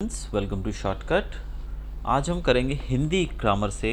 Welcome two shortcut. आज हम करेंगे हिंदी ग्रामर से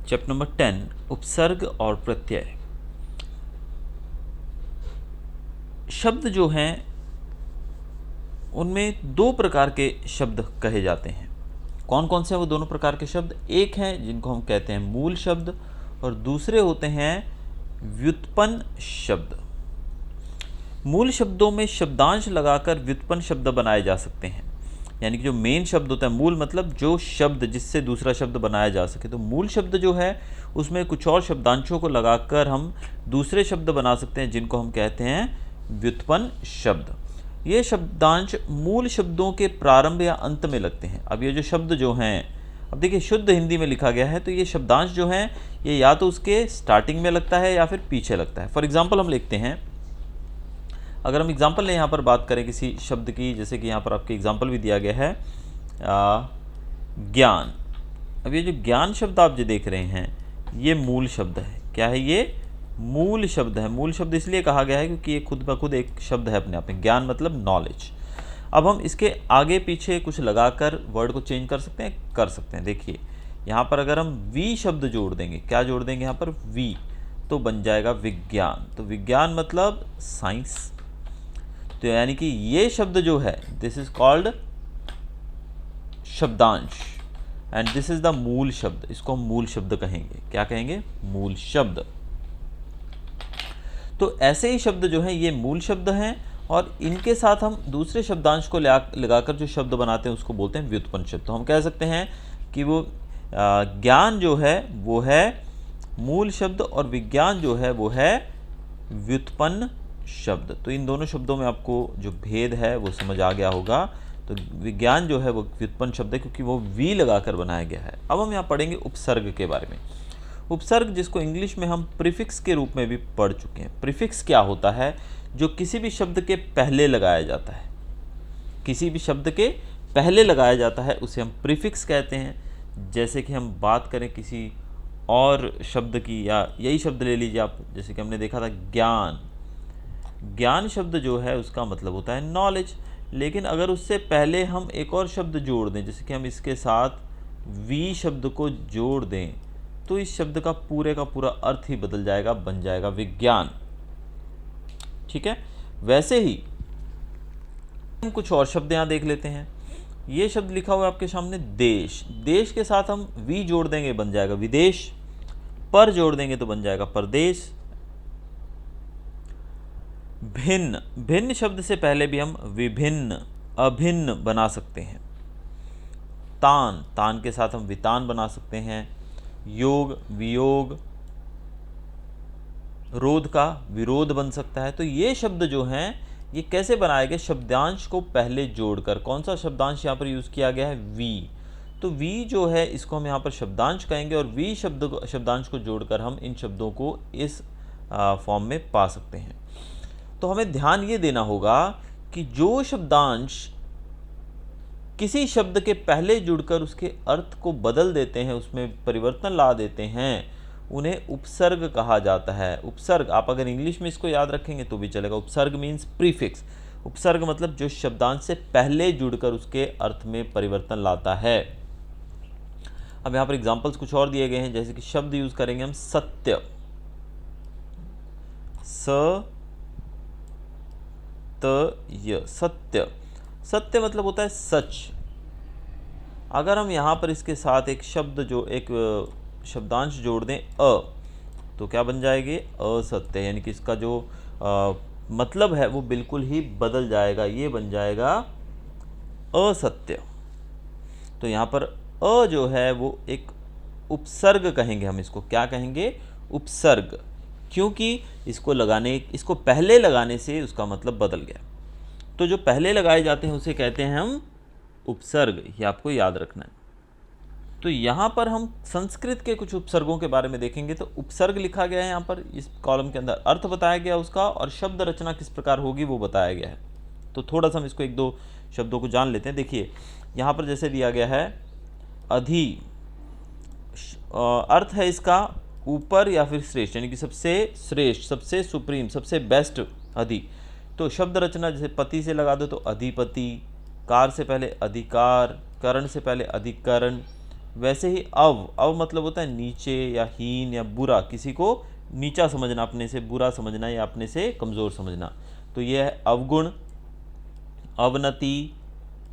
चैप्टर नंबर 10 उपसर्ग और प्रत्यय। शब्द जो हैं उनमें दो प्रकार के शब्द कहे जाते हैं। कौन कौन से हैं वो दोनों प्रकार के शब्द? एक हैं जिनको हम कहते हैं मूल शब्द और दूसरे होते हैं व्युत्पन्न शब्द। मूल शब्दों में शब्दांश लगाकर व्युत्पन्न शब्द बनाए जा सकते हैं। यानी कि जो मेन शब्द होता है, मूल मतलब जो शब्द जिससे दूसरा शब्द बनाया जा सके, तो मूल शब्द जो है उसमें कुछ और शब्दांशों को लगाकर हम दूसरे शब्द बना सकते हैं जिनको हम कहते हैं व्युत्पन्न शब्द। ये शब्दांश मूल शब्दों के प्रारंभ या अंत में लगते हैं। अब ये जो शब्द जो हैं, अब देखिए शुद्ध हिंदी में लिखा गया है तो ये शब्दांश जो हैं ये या तो उसके स्टार्टिंग में लगता है या फिर पीछे लगता है। फॉर एग्जाम्पल हम लिखते हैं, अगर हम एग्जाम्पल ने यहाँ पर बात करें किसी शब्द की, जैसे कि यहाँ पर आपके एग्जाम्पल भी दिया गया है ज्ञान। अब ये जो ज्ञान शब्द आप जो देख रहे हैं ये मूल शब्द है। क्या है ये? मूल शब्द है। मूल शब्द इसलिए कहा गया है क्योंकि ये खुद ब खुद एक शब्द है अपने आप में। ज्ञान मतलब नॉलेज। अब हम इसके आगे पीछे कुछ लगाकर वर्ड को चेंज कर सकते हैं। देखिए यहाँ पर अगर हम वी शब्द जोड़ देंगे, क्या जोड़ देंगे यहाँ पर? वी, तो बन जाएगा विज्ञान। तो विज्ञान मतलब साइंस। तो यानी कि ये शब्द जो है दिस इज कॉल्ड शब्दांश एंड दिस इज द मूल शब्द। इसको हम मूल शब्द कहेंगे। क्या कहेंगे? मूल शब्द। तो ऐसे ही शब्द जो हैं ये मूल शब्द हैं और इनके साथ हम दूसरे शब्दांश को लगाकर जो शब्द बनाते हैं उसको बोलते हैं व्युत्पन्न शब्द। तो हम कह सकते हैं कि वो ज्ञान जो है वो है मूल शब्द और विज्ञान जो है वो है व्युत्पन्न शब्द। तो इन दोनों शब्दों में आपको जो भेद है वो समझ आ गया होगा। तो विज्ञान जो है वो व्युत्पन्न शब्द है क्योंकि वो वी लगाकर बनाया गया है। अब हम यहाँ पढ़ेंगे उपसर्ग के बारे में। उपसर्ग जिसको इंग्लिश में हम प्रीफिक्स के रूप में भी पढ़ चुके हैं। प्रीफिक्स क्या होता है? जो किसी भी शब्द के पहले लगाया जाता है। किसी भी शब्द के पहले लगाया जाता है उसे हम प्रीफिक्स कहते हैं। जैसे कि हम बात करें किसी और शब्द की, या यही शब्द ले लीजिए आप, जैसे कि हमने देखा था ज्ञान। ज्ञान शब्द जो है उसका मतलब होता है नॉलेज, लेकिन अगर उससे पहले हम एक और शब्द जोड़ दें, जैसे कि हम इसके साथ वी शब्द को जोड़ दें, तो इस शब्द का पूरा अर्थ ही बदल जाएगा, बन जाएगा विज्ञान। ठीक है, वैसे ही हम कुछ और शब्द यहाँ देख लेते हैं। ये शब्द लिखा हुआ है आपके सामने देश। देश के साथ हम वी जोड़ देंगे, बन जाएगा विदेश। पर जोड़ देंगे तो बन जाएगा परदेश। भिन्न, भिन्न शब्द से पहले भी हम विभिन्न, अभिन्न बना सकते हैं। तान, तान के साथ हम वितान बना सकते हैं। योग, वियोग। रोध का विरोध बन सकता है। तो ये शब्द जो हैं ये कैसे बनाए गए? शब्दांश को पहले जोड़कर। कौन सा शब्दांश यहाँ पर यूज़ किया गया है? वी। तो वी जो है इसको हम यहाँ पर शब्दांश कहेंगे और वी शब्दांश को जोड़कर हम इन शब्दों को इस फॉर्म में पा सकते हैं। तो हमें ध्यान ये देना होगा कि जो शब्दांश किसी शब्द के पहले जुड़कर उसके अर्थ को बदल देते हैं, उसमें परिवर्तन ला देते हैं, उन्हें उपसर्ग कहा जाता है। उपसर्ग, आप अगर इंग्लिश में इसको याद रखेंगे तो भी चलेगा। उपसर्ग मीन्स प्रीफिक्स। उपसर्ग मतलब जो शब्दांश से पहले जुड़कर उसके अर्थ में परिवर्तन लाता है। अब यहाँ पर एग्जाम्पल्स कुछ और दिए गए हैं, जैसे कि शब्द यूज करेंगे हम सत्य। सत्य, सत्य मतलब होता है सच। अगर हम यहाँ पर इसके साथ एक शब्द जो एक शब्दांश जोड़ दें तो क्या बन जाएगी? असत्य। यानी कि इसका जो मतलब है वो बिल्कुल ही बदल जाएगा, ये बन जाएगा असत्य। तो यहाँ पर जो है वो एक उपसर्ग कहेंगे हम इसको। क्या कहेंगे? उपसर्ग, क्योंकि इसको पहले लगाने से उसका मतलब बदल गया। तो जो पहले लगाए जाते हैं उसे कहते हैं हम उपसर्ग। ये आपको याद रखना है। तो यहाँ पर हम संस्कृत के कुछ उपसर्गों के बारे में देखेंगे। तो उपसर्ग लिखा गया है यहाँ पर इस कॉलम के अंदर, अर्थ बताया गया उसका और शब्द रचना किस प्रकार होगी वो बताया गया है। तो थोड़ा सा हम इसको एक दो शब्दों को जान लेते हैं। देखिए यहाँ पर जैसे दिया गया है अधि, अर्थ है इसका ऊपर या फिर श्रेष्ठ, यानी कि सबसे श्रेष्ठ, सबसे सुप्रीम, सबसे बेस्ट अधि। तो शब्द रचना जैसे पति से लगा दो तो अधिपति, कार से पहले अधिकार, करण से पहले अधिकरण। वैसे ही अव मतलब होता है नीचे या हीन या बुरा, किसी को नीचा समझना, अपने से बुरा समझना या अपने से कमज़ोर समझना। तो यह है अवगुण, अवनति,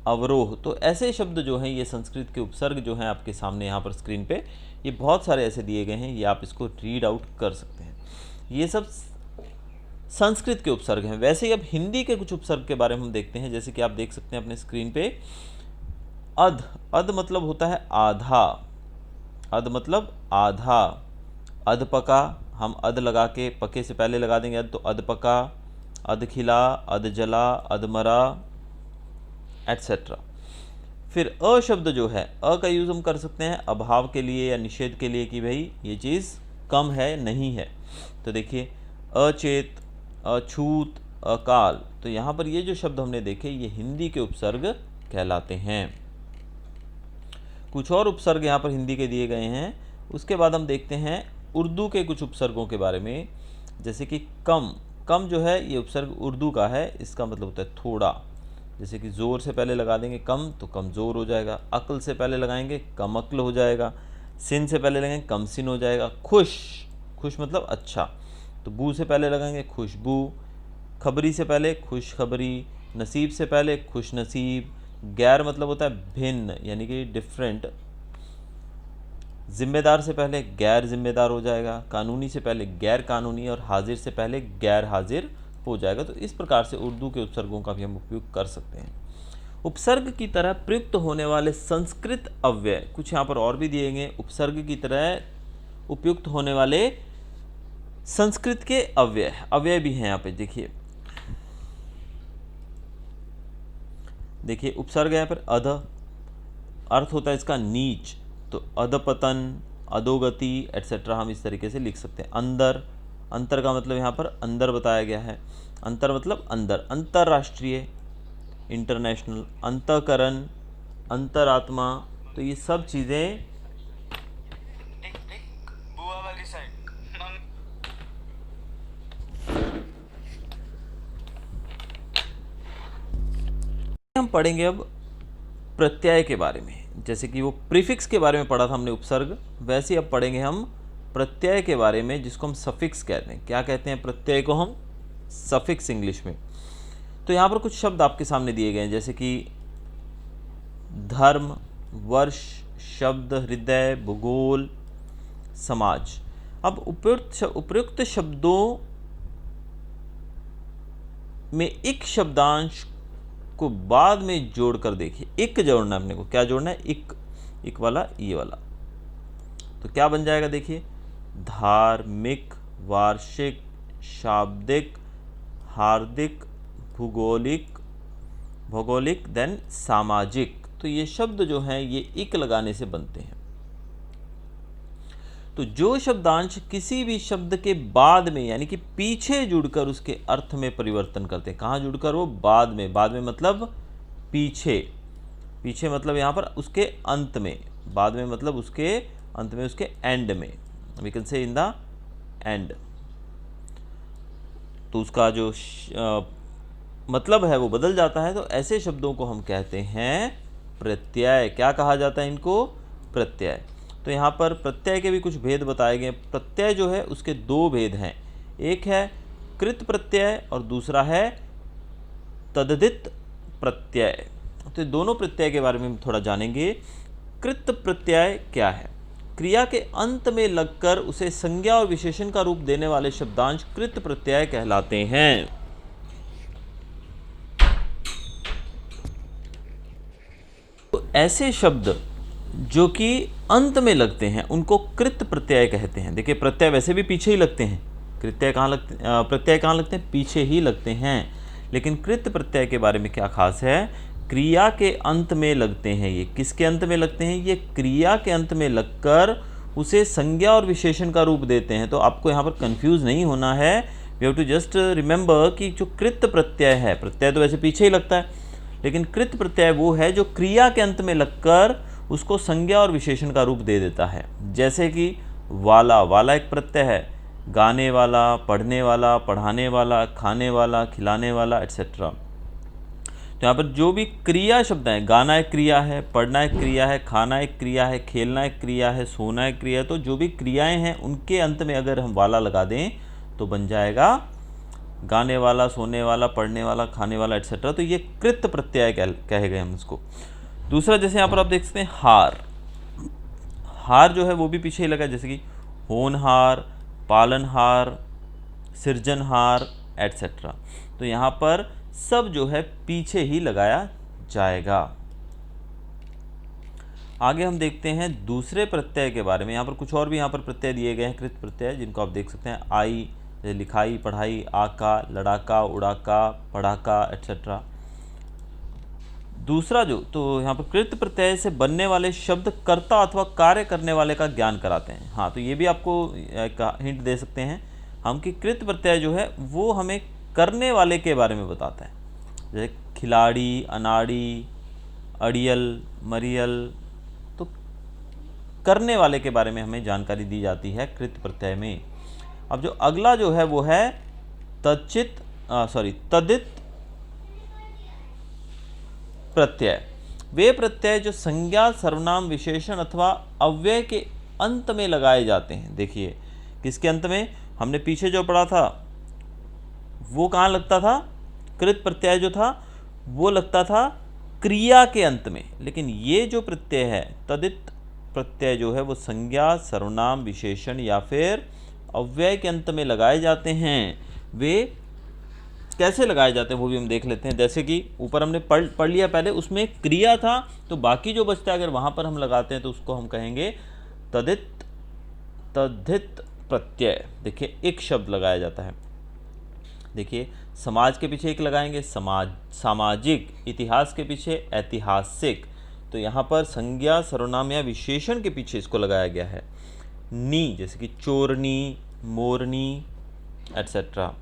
अवरोह। तो ऐसे शब्द जो हैं ये संस्कृत के उपसर्ग जो हैं आपके सामने यहाँ पर स्क्रीन पे ये बहुत सारे ऐसे दिए गए हैं, ये आप इसको रीड आउट कर सकते हैं। ये सब संस्कृत के उपसर्ग हैं। वैसे ही अब हिंदी के कुछ उपसर्ग के बारे में हम देखते हैं, जैसे कि आप देख सकते हैं अपने स्क्रीन पे अध। अध मतलब होता है आधा, अध मतलब आधा। अध पका, हम अध लगा के पके से पहले लगा देंगे अध, तो अध पका, अध खिला, अध जला, अध मरा, एट्सेट्रा। फिर अ शब्द जो है, अ का यूज़ हम कर सकते हैं अभाव के लिए या निषेध के लिए कि भाई ये चीज़ कम है, नहीं है। तो देखिए अचेत, अछूत, अकाल। तो यहाँ पर ये जो शब्द हमने देखे ये हिंदी के उपसर्ग कहलाते हैं। कुछ और उपसर्ग यहाँ पर हिंदी के दिए गए हैं। उसके बाद हम देखते हैं उर्दू के कुछ उपसर्गों के बारे में, जैसे कि कम। कम जो है ये उपसर्ग उर्दू का है, इसका मतलब होता है थोड़ा। जैसे कि ज़ोर से पहले लगा देंगे कम तो कमज़ोर हो जाएगा, अक्ल से पहले लगाएंगे कम अक्ल हो जाएगा, सिन से पहले लगाएंगे कम सिन हो जाएगा, खुश, खुश मतलब अच्छा, तो बू से पहले लगाएंगे खुशबू, खबरी से पहले खुशखबरी, नसीब से पहले खुश नसीब, गैर मतलब होता है भिन्न यानी कि डिफरेंट, जिम्मेदार से पहले गैर जिम्मेदार हो जाएगा, कानूनी से पहले गैर कानूनी और हाजिर से पहले गैर हाजिर हो जाएगा। तो इस प्रकार से उर्दू के उपसर्गों का भी हम उपयोग कर सकते हैं। उपसर्ग की तरह प्रयुक्त होने वाले संस्कृत अव्यय कुछ यहाँ पर और भी दिए गए। उपसर्ग की तरह उपयुक्त होने वाले संस्कृत के अव्यय, अव्यय भी हैं यहाँ पे। देखिए उपसर्ग यहाँ पर अध, अर्थ होता है इसका नीच, तो अधपतन, अधोगति एट्सेट्रा हम इस तरीके से लिख सकते हैं। अंदर, अंतर का मतलब यहाँ पर अंदर बताया गया है। अंतर मतलब अंदर, अंतर्राष्ट्रीय इंटरनेशनल, अंतःकरण, अंतरात्मा। तो ये सब चीज़ें हम पढ़ेंगे अब प्रत्यय के बारे में। जैसे कि वो प्रीफिक्स के बारे में पढ़ा था हमने उपसर्ग, वैसे ही अब पढ़ेंगे हम प्रत्यय के बारे में, जिसको हम सफिक्स कहते हैं। क्या कहते हैं प्रत्यय को हम? सफिक्स इंग्लिश में। तो यहाँ पर कुछ शब्द आपके सामने दिए गए हैं, जैसे कि धर्म, वर्ष, शब्द, हृदय, भूगोल, समाज। अब उपयुक्त शब्दों में एक शब्दांश को बाद में जोड़कर देखिए, एक जोड़ना है अपने को। क्या जोड़ना है? एक वाला, ये वाला। तो क्या बन जाएगा देखिए, धार्मिक, वार्षिक, शाब्दिक, हार्दिक, भौगोलिक, देन सामाजिक। तो ये शब्द जो हैं ये इक लगाने से बनते हैं। तो जो शब्दांश किसी भी शब्द के बाद में यानी कि पीछे जुड़कर उसके अर्थ में परिवर्तन करते हैं। कहाँ जुड़कर? वो बाद में। बाद में मतलब पीछे, पीछे मतलब यहाँ पर उसके अंत में, बाद में मतलब उसके अंत में, उसके एंड में, we can say in the end. तो उसका जो मतलब है वो बदल जाता है। तो ऐसे शब्दों को हम कहते हैं प्रत्यय। क्या कहा जाता है इनको? प्रत्यय। तो यहाँ पर प्रत्यय के भी कुछ भेद बताए गए। प्रत्यय जो है उसके दो भेद हैं, एक है कृत प्रत्यय और दूसरा है तद्धित प्रत्यय। तो दोनों प्रत्यय के बारे में हम थोड़ा जानेंगे। कृत प्रत्यय क्या है? क्रिया के अंत में लगकर उसे संज्ञा और विशेषण का रूप देने वाले शब्दांश कृत प्रत्यय कहलाते हैं। तो ऐसे शब्द जो कि अंत में लगते हैं उनको कृत प्रत्यय कहते हैं। देखिए प्रत्यय वैसे भी पीछे ही लगते हैं, प्रत्यय कहाँ लगते हैं? पीछे ही लगते हैं। लेकिन कृत प्रत्यय के बारे में क्या खास है? क्रिया के अंत में लगते हैं। ये किसके अंत में लगते हैं? ये क्रिया के अंत में लगकर उसे संज्ञा और विशेषण का रूप देते हैं। तो आपको यहाँ पर कंफ्यूज नहीं होना है। We have to just remember कि जो कृत प्रत्यय है, प्रत्यय तो वैसे पीछे ही लगता है, लेकिन कृत प्रत्यय वो है जो क्रिया के अंत में लगकर उसको संज्ञा और विशेषण का रूप दे देता है। जैसे कि वाला, वाला एक प्रत्यय है, गाने वाला, पढ़ने वाला, पढ़ाने वाला, खाने वाला, खिलाने वाला एट्सेट्रा। तो यहाँ पर जो भी क्रिया शब्द हैं, गाना एक क्रिया है, पढ़ना एक क्रिया है, खाना एक क्रिया है, खेलना एक क्रिया है, सोना एक क्रिया है, तो जो भी क्रियाएं हैं उनके अंत में अगर हम वाला लगा दें तो बन जाएगा गाने वाला, सोने वाला, पढ़ने वाला, खाने वाला एट्सेट्रा। तो ये कृत प्रत्यय कहे गए हम इसको। दूसरा जैसे यहाँ पर आप देख सकते हैं हार, हार जो है वो भी पीछे ही लगा है, जैसे कि होनहार, पालनहार, सृजनहार एट्सेट्रा। तो यहाँ पर सब जो है पीछे ही लगाया जाएगा। आगे हम देखते हैं दूसरे प्रत्यय के बारे में। यहाँ पर कुछ और भी यहाँ पर प्रत्यय दिए गए हैं, कृत प्रत्यय, जिनको आप देख सकते हैं। आई, लिखाई, पढ़ाई, आका, लड़ाका, उड़ाका, पढ़ाका एट्सेट्रा। दूसरा जो तो यहाँ पर कृत प्रत्यय से बनने वाले शब्द कर्ता अथवा कार्य करने वाले का ज्ञान कराते हैं। हाँ, तो ये भी आपको एक हिंट दे सकते हैं हम कि कृत प्रत्यय जो है वो हमें करने वाले के बारे में बताता है। जैसे खिलाड़ी, अनाड़ी, अड़ियल, मरियल, तो करने वाले के बारे में हमें जानकारी दी जाती है कृत प्रत्यय में। अब जो अगला जो है वो है तदित प्रत्यय। वे प्रत्यय जो संज्ञा, सर्वनाम, विशेषण अथवा अव्यय के अंत में लगाए जाते हैं। देखिए किसके अंत में, हमने पीछे जो पढ़ा था वो कहाँ लगता था, कृत प्रत्यय जो था वो लगता था क्रिया के अंत में, लेकिन ये जो प्रत्यय है तदित प्रत्यय जो है वो संज्ञा, सर्वनाम, विशेषण या फिर अव्यय के अंत में लगाए जाते हैं। वे कैसे लगाए जाते हैं वो भी हम देख लेते हैं। जैसे कि ऊपर हमने पढ़ लिया पहले, उसमें क्रिया था, तो बाकी जो बचता है अगर वहाँ पर हम लगाते हैं तो उसको हम कहेंगे तदित प्रत्यय। देखिए एक शब्द लगाया जाता है। देखिए समाज के पीछे एक लगाएंगे, सामाजिक, इतिहास के पीछे ऐतिहासिक। तो यहाँ पर संज्ञा, सर्वनाम या विशेषण के पीछे इसको लगाया गया है। नी, जैसे कि चोरनी, मोरनी एट्सेट्रा।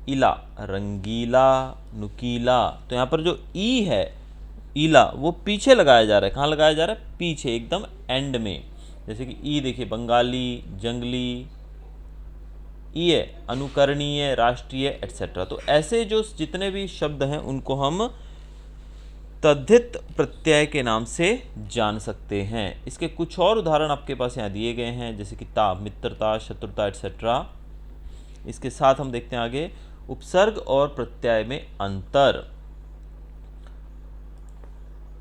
इला, रंगीला, नुकीला। तो यहाँ पर जो ई है, इला, वो पीछे लगाया जा रहा है। कहाँ लगाया जा रहा है, पीछे एकदम एंड में। जैसे कि ई देखिए बंगाली, जंगली, ये अनुकरणीय, राष्ट्रीय एट्सेट्रा। तो ऐसे जो जितने भी शब्द हैं उनको हम तद्धित प्रत्यय के नाम से जान सकते हैं। इसके कुछ और उदाहरण आपके पास यहाँ दिए गए हैं, जैसे कि ता, मित्रता, शत्रुता एट्सेट्रा। इसके साथ हम देखते हैं आगे उपसर्ग और प्रत्यय में अंतर।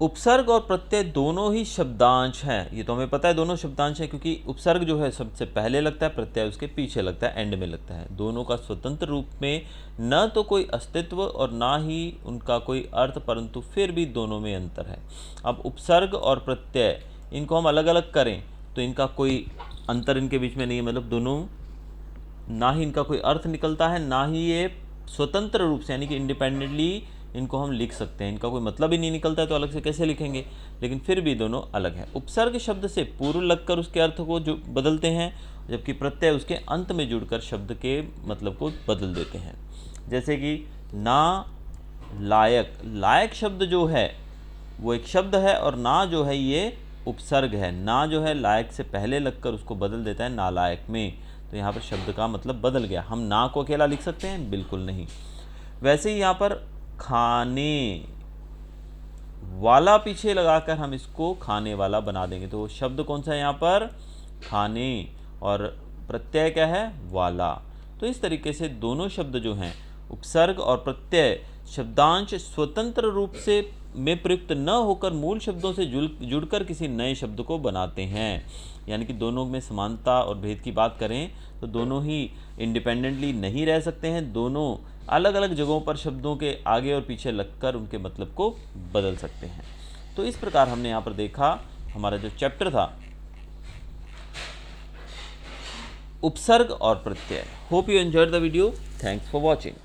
उपसर्ग और प्रत्यय दोनों ही शब्दांश हैं, ये तो हमें पता है दोनों शब्दांश हैं, क्योंकि उपसर्ग जो है सबसे पहले लगता है, प्रत्यय उसके पीछे लगता है, एंड में लगता है। दोनों का स्वतंत्र रूप में न तो कोई अस्तित्व और ना ही उनका कोई अर्थ, परंतु फिर भी दोनों में अंतर है। अब उपसर्ग और प्रत्यय इनको हम अलग अलग करें तो इनका कोई अंतर इनके बीच में नहीं है, मतलब दोनों ना ही इनका कोई अर्थ निकलता है, ना ही ये स्वतंत्र रूप से यानी कि इंडिपेंडेंटली इनको हम लिख सकते हैं। इनका कोई मतलब ही नहीं निकलता है तो अलग से कैसे लिखेंगे, लेकिन फिर भी दोनों अलग हैं। उपसर्ग शब्द से पूर्व लगकर उसके अर्थ को जो बदलते हैं, जबकि प्रत्यय उसके अंत में जुड़कर शब्द के मतलब को बदल देते हैं। जैसे कि ना लायक, लायक शब्द जो है वो एक शब्द है और ना जो है ये उपसर्ग है। ना जो है लायक से पहले लगकर उसको बदल देता है नालायक में, तो यहाँ पर शब्द का मतलब बदल गया। हम ना को अकेला लिख सकते हैं, बिल्कुल नहीं। वैसे ही यहाँ पर खाने वाला पीछे लगाकर हम इसको खाने वाला बना देंगे, तो शब्द कौन सा है यहाँ पर, खाने, और प्रत्यय क्या है, वाला। तो इस तरीके से दोनों शब्द जो हैं उपसर्ग और प्रत्यय शब्दांश स्वतंत्र रूप से में प्रयुक्त न होकर मूल शब्दों से जुड़कर किसी नए शब्द को बनाते हैं। यानी कि दोनों में समानता और भेद की बात करें तो दोनों ही इंडिपेंडेंटली नहीं रह सकते हैं, दोनों अलग अलग जगहों पर शब्दों के आगे और पीछे लगकर उनके मतलब को बदल सकते हैं। तो इस प्रकार हमने यहाँ पर देखा हमारा जो चैप्टर था उपसर्ग और प्रत्यय। Hope you enjoyed the video. Thanks for watching.